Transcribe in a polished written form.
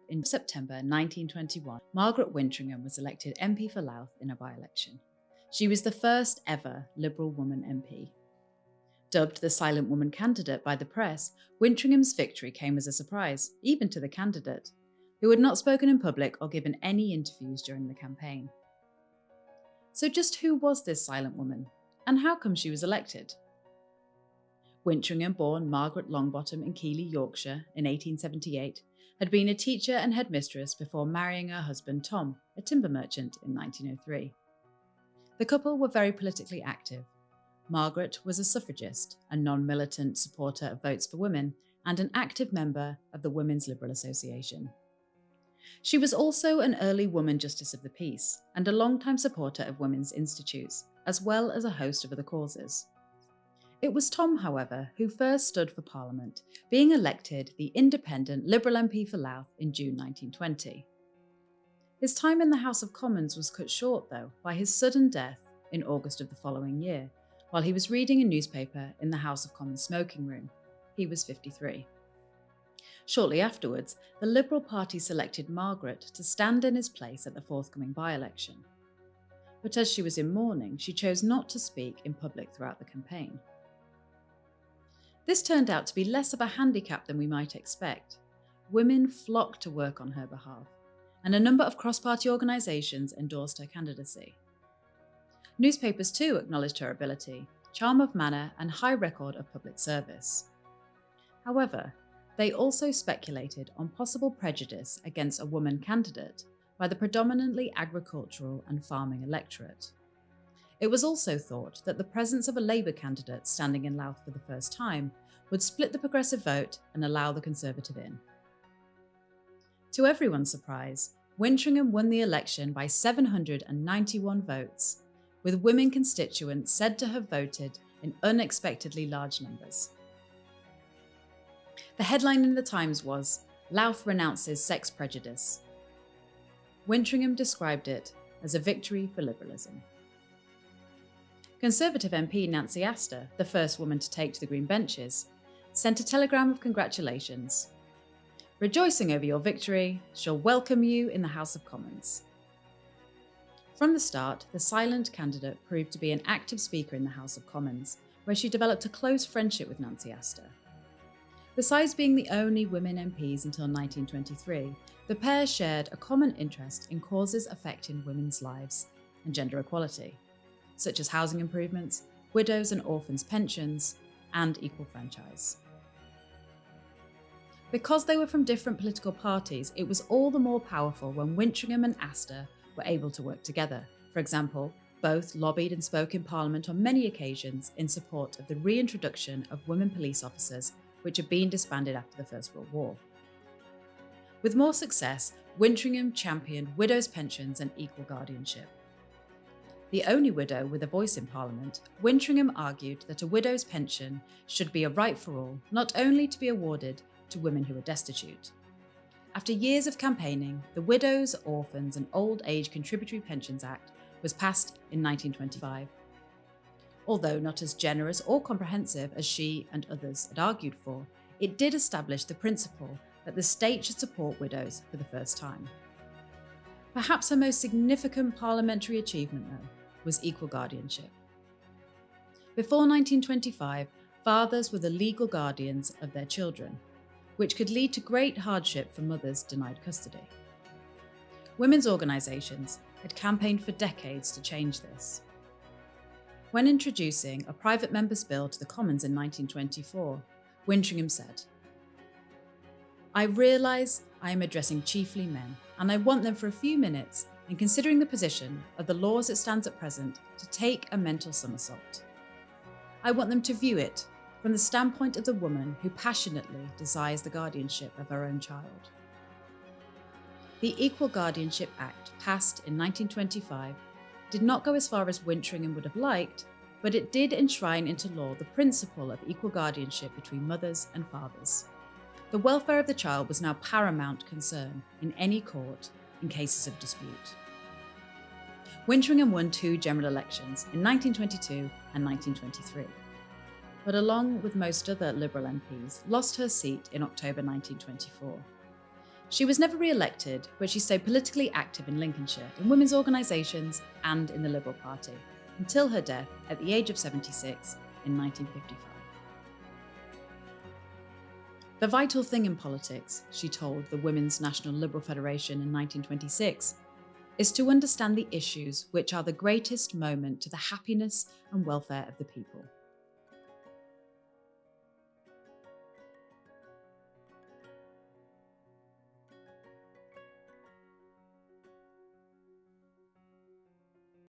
in September 1921, Margaret Wintringham was elected MP for Louth in a by-election. She was the first ever Liberal woman MP. Dubbed the silent woman candidate by the press, Wintringham's victory came as a surprise, even to the candidate, who had not spoken in public or given any interviews during the campaign. So just who was this silent woman, and how come she was elected? Wintringham, born Margaret Longbottom in Keighley, Yorkshire in 1878, had been a teacher and headmistress before marrying her husband Tom, a timber merchant, in 1903. The couple were very politically active. Margaret was a suffragist, a non-militant supporter of votes for women, and an active member of the Women's Liberal Association. She was also an early woman justice of the peace and a long-time supporter of women's institutes, as well as a host of other causes. It was Tom, however, who first stood for Parliament, being elected the independent Liberal MP for Louth in June 1920. His time in the House of Commons was cut short, though, by his sudden death in August of the following year, while he was reading a newspaper in the House of Commons smoking room. He was 53. Shortly afterwards, the Liberal Party selected Margaret to stand in his place at the forthcoming by-election. But as she was in mourning, she chose not to speak in public throughout the campaign. This turned out to be less of a handicap than we might expect. Women flocked to work on her behalf, and a number of cross-party organisations endorsed her candidacy. Newspapers too acknowledged her ability, charm of manner, and high record of public service. However, they also speculated on possible prejudice against a woman candidate by the predominantly agricultural and farming electorate. It was also thought that the presence of a Labour candidate standing in Louth for the first time would split the progressive vote and allow the Conservative in. To everyone's surprise, Wintringham won the election by 791 votes, with women constituents said to have voted in unexpectedly large numbers. The headline in the Times was, "Louth renounces sex prejudice." Wintringham described it as a victory for liberalism. Conservative MP Nancy Astor, the first woman to take to the Green Benches, sent a telegram of congratulations. "Rejoicing over your victory, shall welcome you in the House of Commons." From the start, the silent candidate proved to be an active speaker in the House of Commons, where she developed a close friendship with Nancy Astor. Besides being the only women MPs until 1923, the pair shared a common interest in causes affecting women's lives and gender equality, such as housing improvements, widows' and orphans' pensions, and equal franchise. Because they were from different political parties, it was all the more powerful when Wintringham and Astor were able to work together. For example, both lobbied and spoke in Parliament on many occasions in support of the reintroduction of women police officers, which had been disbanded after the First World War. With more success, Wintringham championed widows' pensions and equal guardianship. The only widow with a voice in Parliament, Wintringham argued that a widow's pension should be a right for all, not only to be awarded to women who are destitute. After years of campaigning, the Widows, Orphans and Old Age Contributory Pensions Act was passed in 1925. Although not as generous or comprehensive as she and others had argued for, it did establish the principle that the state should support widows for the first time. Perhaps her most significant parliamentary achievement, though, was equal guardianship. Before 1925, fathers were the legal guardians of their children, which could lead to great hardship for mothers denied custody. Women's organisations had campaigned for decades to change this. When introducing a private member's bill to the Commons in 1924, Wintringham said, "I realise I am addressing chiefly men, and I want them for a few minutes, in considering the position of the law as it stands at present, to take a mental somersault. I want them to view it from the standpoint of the woman who passionately desires the guardianship of her own child." The Equal Guardianship Act, passed in 1925, did not go as far as Wintringham would have liked, but it did enshrine into law the principle of equal guardianship between mothers and fathers. The welfare of the child was now paramount concern in any court in cases of dispute. Wintringham won 2 general elections in 1922 and 1923, but along with most other Liberal MPs, lost her seat in October 1924. She was never re-elected, but she stayed politically active in Lincolnshire, in women's organisations and in the Liberal Party, until her death at the age of 76 in 1955. The vital thing in politics, she told the Women's National Liberal Federation in 1926, is to understand the issues which are the greatest moment to the happiness and welfare of the people.